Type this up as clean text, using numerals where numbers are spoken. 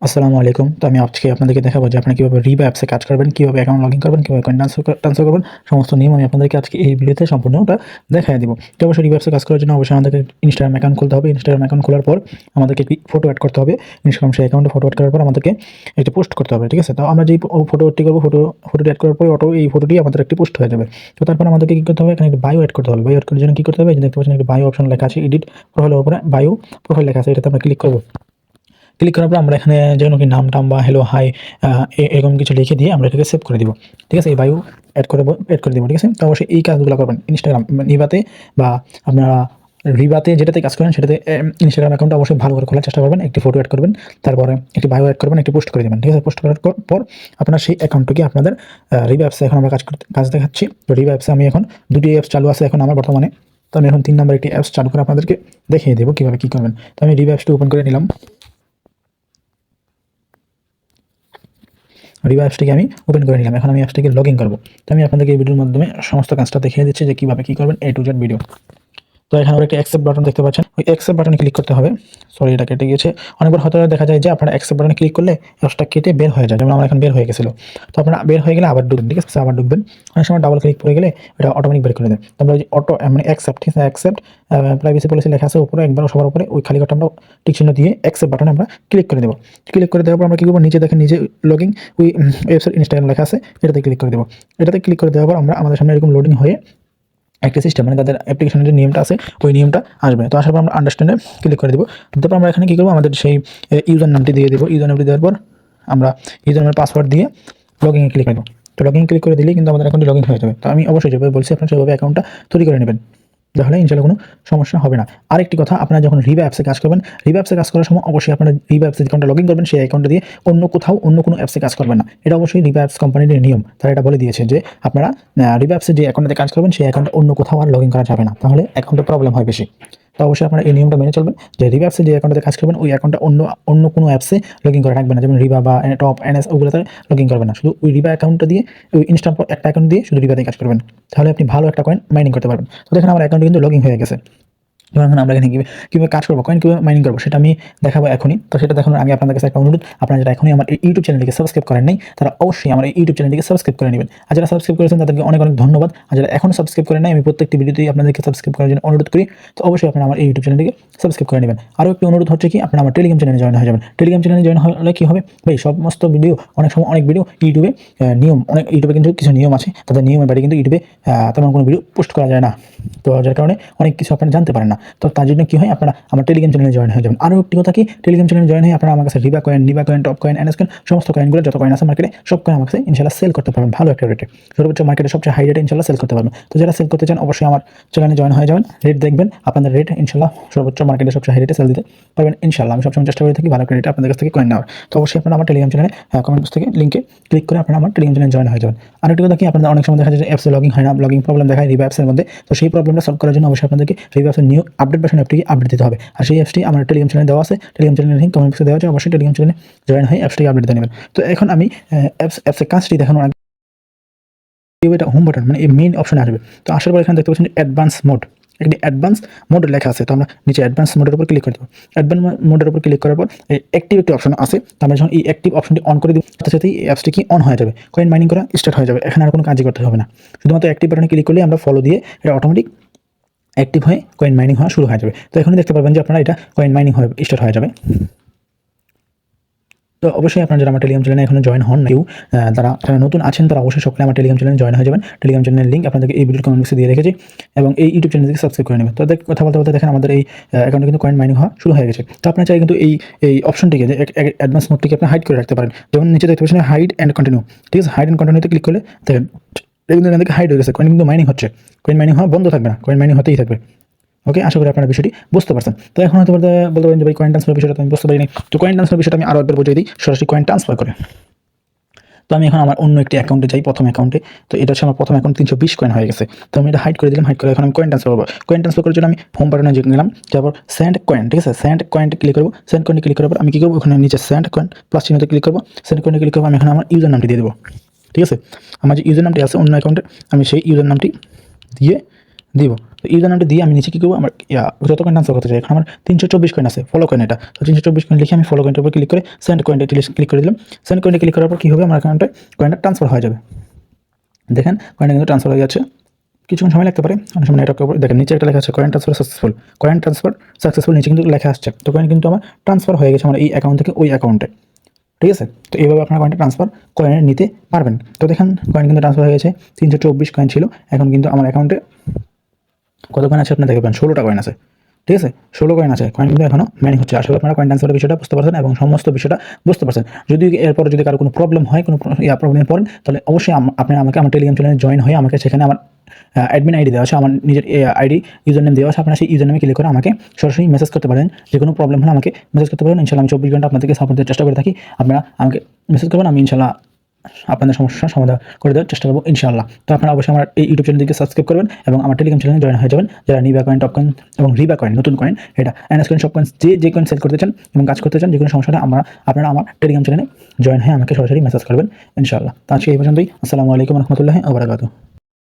আসসালামু আলাইকুম। তো আমি আজকে আপনাদেরকে দেখাবো যে আপনি কিভাবে রিবা অ্যাপসে কাজ করবেন, কিভাবে অ্যাকাউন্ট লগইন করবেন, কিভাবে কয়েন ট্রান্সফার করবেন। সমস্ত নিয়ম আমি আপনাদেরকে আজকে এই ভিডিওতে সম্পূর্ণটা দেখায় দিব। তো অবশ্যই রিবা অ্যাপসে কাজ করার জন্য অবশ্যই আমাদেরকে ইনস্টাগ্রাম অ্যাকাউন্ট খুলতে হবে। ইনস্টাগ্রাম অ্যাকাউন্ট খোলার পর আমাদেরকে একটি ফটো অ্যাড করতে হবে। ইনস্টাগ্রাম সেই অ্যাকাউন্টে ফটো অ্যাড করার পর আমাদেরকে একটি পোস্ট করতে হবে। ঠিক আছে? তো আমরা যেই ফটোটি করবো, ফটোটি অ্যাড করার পরে এই ফটোটি আমাদের একটি পোস্ট হয়ে যাবে। তো তারপর আমাদেরকে কি করতে হবে? এখানে একটা বায়ো অ্যাড করতে হবে। বায়ো অ্যাড করার জন্য কি করতে হবে? এই যে দেখতে পাচ্ছেন একটা বায়ো অপশন লেখা আছে, এডিট প্রোফাইলের উপরে বায়ো প্রোফাইল লেখা আছে, এটাতে আমরা ক্লিক করব। ক্লিক করার পর আমরা এখানে যেন কি নাম-টাম বা হ্যালো, হাই এরকম কিছু লিখে দিয়ে আমরা এটাকে সেভ করে দিব। ঠিক আছে? এই বায়ো এড করে দিব। ঠিক আছে? তো অবশ্যই এই কাজগুলো করবেন ইনস্টাগ্রাম রিবাতে বা আপনারা রিবাতে যেটাতে কাজ করেন সেটাতে ইনস্টাগ্রাম অ্যাকাউন্টটা অবশ্যই ভালো করে খোলার চেষ্টা করবেন। একটি ফটো এড করবেন, তারপরে একটি বায়ো এড করবেন, একটি পোস্ট করে দিবেন। ঠিক আছে? পোস্ট করার পর আপনার সেই অ্যাকাউন্টটিকে আপনাদের রিবা অ্যাপসে এখন আমরা কাজ দেখাচ্ছি। তো রিবা অ্যাপসে আমি এখন 2টি অ্যাপস চালু আছে এখন আমার বর্তমানে। তো আমি এখন 3 নম্বর একটি অ্যাপস চালু করে আপনাদেরকে দেখিয়ে দেবো কীভাবে কী করবেন। তো আমি রিবা অ্যাপসটি ওপেন করে নিলাম। রিবা অ্যাপসটিকে আমি ওপেন করে নিলাম। এখন আমি অ্যাপসটিকে লগইন করব। তো আমি আপনাদেরকে এই ভিডিওর মাধ্যমে সমস্ত কাজটা দেখিয়ে দিচ্ছি যে কীভাবে কী করবেন, A to Z ভিডিও। তো এখানে একটা অ্যাকসেপ্ট বাটন দেখতে পাচ্ছেন। ওই অ্যাকসেপ্ট বাটনে ক্লিক করতে হবে। সরি, এটা কেটে গিয়েছে। অনেকবার হয়তো দেখা যায় যে আপনারা অ্যাকসেপ্ট বাটনে ক্লিক করলে অ্যাপসটা কেটে বের হয়ে যায়। যেমন আমার এখন বের হয়ে গেছিল। তো আপনারা বের হয়ে গেলে আবার ঢুকবেন। ঠিক আছে? আবার ঢুকবেন। অনেক সময় ডাবল ক্লিক করে গেলে এটা অটোমেটিক বের করে দেয়। তো আমরা ওই যে মানে অ্যাকসেপ্ট, ঠিক আছে? অ্যাকসেপ্ট প্রাইভেসি পলিসি লেখা আছে উপরে, একবার সবার উপরে ওই খালি ঘরটা আমরা টিক চিহ্ন দিয়ে অ্যাকসেপ্ট বাটনে আমরা ক্লিক করে দেব। ক্লিক করে দেওয়ার পর আমরা কি করব? নিচে দেখেন, নিজে লগইন ওই ওয়েবসাইট ইনস্টাগ্রাম লেখা আছে, এটাতে ক্লিক করে দেব। এটাতে ক্লিক করে দেওয়ার পর আমাদের সামনে এরকম লোডিং হয়ে একটা সিস্টেম, মানে তাদের অ্যাপ্লিকেশনের যে নিয়মটা আছে ওই নিয়মটা আসবে। তো আসার পর আমরা আন্ডারস্ট্যান্ডে ক্লিক করে দেবো। তারপর আমরা এখানে কী করবো? আমাদের সেই ইউজার নামটি দিয়ে দেবো। ইউজার নামটি দেওয়ার পর আমরা ইউজার নামের পাসওয়ার্ড দিয়ে লগইনে ক্লিক করবো। তো লগইন ক্লিক করে দিলেই কিন্তু আমাদের অ্যাকাউন্টটি লগইন হয়ে যাবে। তো আমি অবশ্যই যেভাবে বলছি আপনারা সেভাবে অ্যাকাউন্টটা তৈরি করে নেবেন, তাহলে ইনশাআল্লাহ কোনো সমস্যা হবে না। আরেকটি কথা, আপনারা যখন রিবা অ্যাপসে কাজ করবেন, রিবা অ্যাপসে কাজ করার সময় অবশ্যই আপনারা রিবা অ্যাপসে যে অ্যাকাউন্টটা লগইন করবেন সেই অ্যাকাউন্টটা দিয়ে অন্য কোথাও অন্য কোনো অ্যাপসে কাজ করবেন না। এটা অবশ্যই রিবা অ্যাপস কোম্পানির নিয়ম। তারা এটা বলে দিয়েছে যে আপনারা রিবা অ্যাপসে যে অ্যাকাউন্টে কাজ করবেন সেই অ্যাকাউন্টটা অন্য কোথাও আর লগইন করা যাবে না, তাহলে অ্যাকাউন্টে প্রবলেম হয় বেশি। তো অবশ্যই আপনারা এই নিয়মটা মেনে চলবেন যে রিবা অ্যাপসে যে অ্যাকাউন্টে কাজ করবেন ওই অ্যাকাউন্টটা অন্য কোনো অ্যাপসে লগইন করে রাখবেন না। যেমন রিবা বা টপ, এনএস ওগুলোতে লগইন করবেন না। শুধু ওই রিবা অ্যাকাউন্টটা দিয়ে, ওই ইনস্টা একটা অ্যাকাউন্ট দিয়ে শুধু রিবাতেই কাজ করবেন। তাহলে আপনি ভালো একটা কয়েন মাইনিং করতে পারবেন। তো দেখেন আমার অ্যাকাউন্টে কিন্তু লগইন হয়ে গেছে। এখন আমরা এখানে কীভাবে কাজ করবো, কয়েন কীভাবে মাইনিং করবো সেটা আমি দেখাবো এখনই। তো সেটা দেখানোর আগে আপনাদের কাছে একটা অনুরোধ, আপনারা যারা এখনই আমার এই ইউটিউব চ্যানেলটিকে সাবস্ক্রাইব করেন নাই তারা অবশ্যই আমার এই ইউটিউব চ্যানেলটিকে সাবস্ক্রাইব করে নেবেন। আর যারা সাবস্ক্রাইব করেছেন তাদেরকে অনেক অনেক ধন্যবাদ। আর যারা এখনও সাবস্ক্রাইব করেন নাই, আমি প্রত্যেকটি ভিডিওতেই আপনাদেরকে সাবস্ক্রাইব করার জন্য অনুরোধ করি। তো অবশ্যই আপনারা আমার এই ইউটিউব চ্যানেলটিকে সাবস্ক্রাইব করে নেবেন। আরও একটি অনুরোধ হচ্ছে কি, আপনারা আমার টেলিগ্রাম চ্যানেলে জয়েন হয়ে যাবেন। টেলিগ্রাম চ্যানেলে জয়েন হলে কী হবে ভাই, সমস্ত ভিডিও, অনেক সময় অনেক ভিডিও ইউটিউবে ইউটিউবে কিন্তু কিছু নিয়ম আছে, তাদের নিয়মের বাইরে কিন্তু ইউটিউবে তেমন কোনো ভিডিও পোস্ট করা যায় না। তো যার কারণে অনেক কিছু আপনারা জানতে পারেন না। তো তার জন্য কী হয়, আপনারা আমার টেলিগ্রাম চ্যানেলে জয়েন হয়ে যাবেন। আরও একটি কথা কি, টেলিগ্রাম চ্যানেলে জয়েন হয়ে আপনারা আমার কাছে রিবা কয়েন, নিবা coin, top coin, NS coin, সমস্ত কয়েনগুলো যত কয়েন আছে মার্কেটে সব কয়েন আমার কাছে ইনশাআল্লাহ সেল করতে পারবেন ভালো একটা রেটে। সর্বোচ্চ মার্কেটে সবচেয়ে হাই রেটে ইনশাআল্লাহ সেল করতে পারবেন। তো যারা সেল করতে চান অবশ্যই আমার চ্যানেলে জয়েন হয়ে যাবেন। রেট দেখবেন, আপনাদের রেট ইনশাআল্লাহ সর্বোচ্চ মার্কেটে সবচেয়ে হাই রেটে সেল দিতে পারবেন ইনশাআল্লাহ। আমি সবসময় চেষ্টা করে থাকি ভালো একটা রেটে আপনাদের কাছ থেকে কয়েন নেওয়ার। তো অবশ্যই আপনারা আমার টেলিগ্রাম চ্যানেলে কমেন্ট বক্স থেকে লিঙ্কে ক্লিক করে আপনারা আমার টেলিগ্রাম চ্যানেলে জয়েন হয়ে যাবেন। আরেকটি কথা কি, আপনাদের অনেক সময় দেখা যায় যে অ্যাপসে লগইন হয় না, লগইন প্রবলেম দেখায় রিবা অ্যাপসের মধ্যে। তো সেই প্রবলেমটা সলভ করার জন্য অবশ্যই আপনাদেরকে রিবা অ্যাপসের নিউ আপডেট ভার্সন অ্যাপটিকে আপডেট দিতে হবে। আর সেই অ্যাপসটি আমার টেলিগ্রাম চ্যানেলে দেওয়া আছে, টেলিগ্রাম চ্যানেলের লিঙ্ক কমেন্ট বক্সে দেওয়া আছে। অবশ্যই টেলিগ্রাম চ্যানেলে জয়েন হয়ে অ্যাপসটিকে আপডেট দিয়ে নেবেন। তো এখন আমি অ্যাপসের কাজটি দেখানোর আগে এটা হোম বাটন, মানে এই মেইন অপশনে আসবে। তো আসার পর এখানে দেখতে পাচ্ছেন অ্যাডভান্স মোড, একটি অ্যাডভান্স মোড লেখা আছে। তো আমরা নিচে অ্যাডভান্স মোডের উপর ক্লিক করে দেবো। অ্যাডভান্স মোডের উপর ক্লিক করার পর এই অ্যাক্টিভ একটি অপশন আছে। তো আমরা যখন এই অ্যাক্টিভ অপশনটি অন করে দিব, সাথে সাথেই এই অ্যাপসটি কি অন হয়ে যাবে, কয়েন মাইনিং করা স্টার্ট হয়ে যাবে। এখানে আর কোনো কাজই করতে হবে না, শুধুমাত্র অ্যাক্টিভ বাটনে ক্লিক করলে আমরা ফলো দিয়ে এটা অটোমেটিক অ্যাক্টিভ হয়ে কয়েন মাইনিং হওয়া শুরু হয়ে যাবে। তো এখনই দেখতে পাবেন যে আপনারা এটা কয়েন মাইনিং হয়ে স্টার্ট হয়ে যাবে। তো অবশ্যই আপনারা যারা আমার টেলিগ্রাম চ্যানেলে এখনো জয়েন হন নাই, যারা নতুন আছেন তারা অবশ্যই সকলে আমার টেলিগ্রাম চ্যানেলে জয়েন হয়ে যাবেন। টেলিগ্রাম চ্যানেলের লিঙ্ক আপনাদেরকে এই ভিডিওর কমেন্ট বক্সে দিয়ে রেখেছি, এবং এই ইউটিউব চ্যানেলটিকে সাবস্ক্রাইব করে নেবেন। তো কথা বলতে বলতে দেখেন আমাদের এই অ্যাকাউন্টে কিন্তু কয়েন মাইনিং হওয়া শুরু হয়ে গেছে। তো আপনারা চাই কিন্তু এই অপশনটিকে, যে অ্যাডভান্স মোডটিকে আপনি হাইড করে রাখতে পারেন। যেমন নিচে দেখতে পাচ্ছেন হাইড অ্যান্ড কন্টিনিউ, ঠিক আছে? হাইড অ্যান্ড কন্টিনিউতে ক্লিক করলে দেখেন কিন্তু এখান থেকে হাইড হয়ে গেছে, কয়েন কিন্তু মাইনিং হচ্ছে। কয়েন মাইনিং হওয়া বন্ধ থাকবে না, কয়েন মাইনিং হতেই থাকবে। ওকে, আশা করি আপনারা বিষয়টি বুঝতে পারছেন। তো এখন হয়তো বলতে পারেন যে ভাই কয়েন ট্রান্সফার বিষয়টা আমি বুঝতে পারিনি। তো কয়েন ট্রান্সফার বিষয়টা আমি আরও একবার বুঝিয়ে দিই, সরাসরি কয়েন ট্রান্সফার করে। তো আমি এখন আমার অন্য একটি অ্যাকাউন্টে যাই, প্রথম অ্যাকাউন্টে। তো এটা হচ্ছে আমার প্রথম অ্যাকাউন্ট, 320 কয়েন হয়ে গেছে। তো আমি এটা হাইড করে দিলাম। হাইড করে এখন আমি কয়েন ট্রান্সফার করবো। কয়েন ট্রান্সফার করার জন্য আমি হোম বাটনে গেলাম, তারপর সেন্ড কয়েন, ঠিক আছে? সেন্ড কয়েনটা ক্লিক করবো। সেন্ড কয়েনে ক্লিক করার পর আমি কী করবো, ওখানে নিচে সেন্ড কয়েন প্লাস চিহ্নতে ক্লিক করবো। সেন্ড কয়েনে ক্লিক করবো, আমি এখানে আমার ইউজার নামটি দিয়ে দেবো। ঠিক আছে? আমার যে ইউজার নামটি আছে অন্য অ্যাকাউন্টে, আমি সেই ইউজার নামটি দিয়ে দিব। তো ইউজার নামটা দিয়ে আমি নিচে কী করবো, আমার যত কয়েন ট্রান্সফার করতে চাই, এখন আমার 324 কয়েন আছে, ফলো কয়েন এটা। তো 324 কয়েন লিখে আমি ফলো কয়েনটার উপর ক্লিক করে সেন্ড কয়েনটা ক্লিক করে দিলাম। সেন্ড কয়েনটা ক্লিক করার পর কী হবে, আমার অ্যাকাউন্টে কয়েনটা ট্রান্সফার হয়ে যাবে। দেখেন কয়েনটা কিন্তু ট্রান্সফার হয়ে যাচ্ছে, কিছুক্ষণ সময় লাগতে পারে, অনেক সময় নেটওয়ার্কের উপর। দেখেন নিচে একটা লেখা আছে coin transfer successful, coin transfer successful নিচে কিন্তু লেখা আসছে। তো কয়েন কিন্তু আমার ট্রান্সফার হয়ে গেছে আমার এই অ্যাকাউন্ট থেকে ওই অ্যাকাউন্টে, ঠিক আছে। তো এইভাবে আপনারা কয়েনটা ট্রান্সফার করে নিতে পারবেন। তো দেখেন কয়েন কিন্তু ট্রান্সফার হয়ে গেছে, 324 কয়েন ছিল, এখন কিন্তু আমার অ্যাকাউন্টে কত কয়েন আছে আপনারা দেখবেন, 16টা কয়েন আছে, ঠিক আছে। 16 কয়েন আছে, কয়েন কিন্তু এখনো মাইনিং হচ্ছে। আসলে আপনারা কয়েন ট্রান্সফারের বিষয়টা বুঝতে পারছেন এবং সমস্ত বিষয়টা বুঝতে পারছেন। যদি এরপরে যদি কারো কোনো প্রবলেম হয়, কোনো প্রবলেমে পড়েন, তাহলে অবশ্যই আপনারা আমাকে আমার টেলিগ্রাম চ্যানেলে জয়েন হয়ে আমাকে সেখানে আমার অ্যাডমিন আইডি দেওয়া আছে, আমার নিজের আইডি ইউজার নেম দেওয়া আছে, আপনারা সেই ইউজার নেমে ক্লিক করে আমাকে সরাসরি মেসেজ করতে পারেন। যে কোনো প্রবলেম হলে আমাকে মেসেজ করতে পারেন। ইনশাল্লাহ আমি 24 ঘন্টা আপনাদেরকে সাপোর্ট দেওয়ার চেষ্টা করে থাকি। আপনারা আমাকে মেসেজ করবেন, আমি ইনশাল্লাহ আপনাদের সমস্যার সমাধান করে দেওয়ার চেষ্টা করবো ইনশাআল্লাহ। তো আপনারা অবশ্যই আমার এই ইউটিউব চ্যানেলটিকে সাবস্ক্রাইব করবেন এবং আমার টেলিগ্রাম চ্যানেলে জয়েন হয়ে যাবেন, যারা নিবা কয়েন, টপ কয়েন এবং রিবা কয়েন, নতুন কয়েন, এটা এনএস কয়েন, সব কয়েন, যে কয়েন সেল করতে চান এবং কাজ করতে চান, যে কোনো সমস্যাটা আপনারা আমার টেলিগ্রাম চ্যানেলে জয়েন হয়ে আমাকে সরাসরি মেসেজ করবেন ইনশাআল্লাহ। তো আজকে এই পর্যন্তই। আসসালামু আলাইকুম রহমতুল্লাহি ওয়া বারাকাতুহু।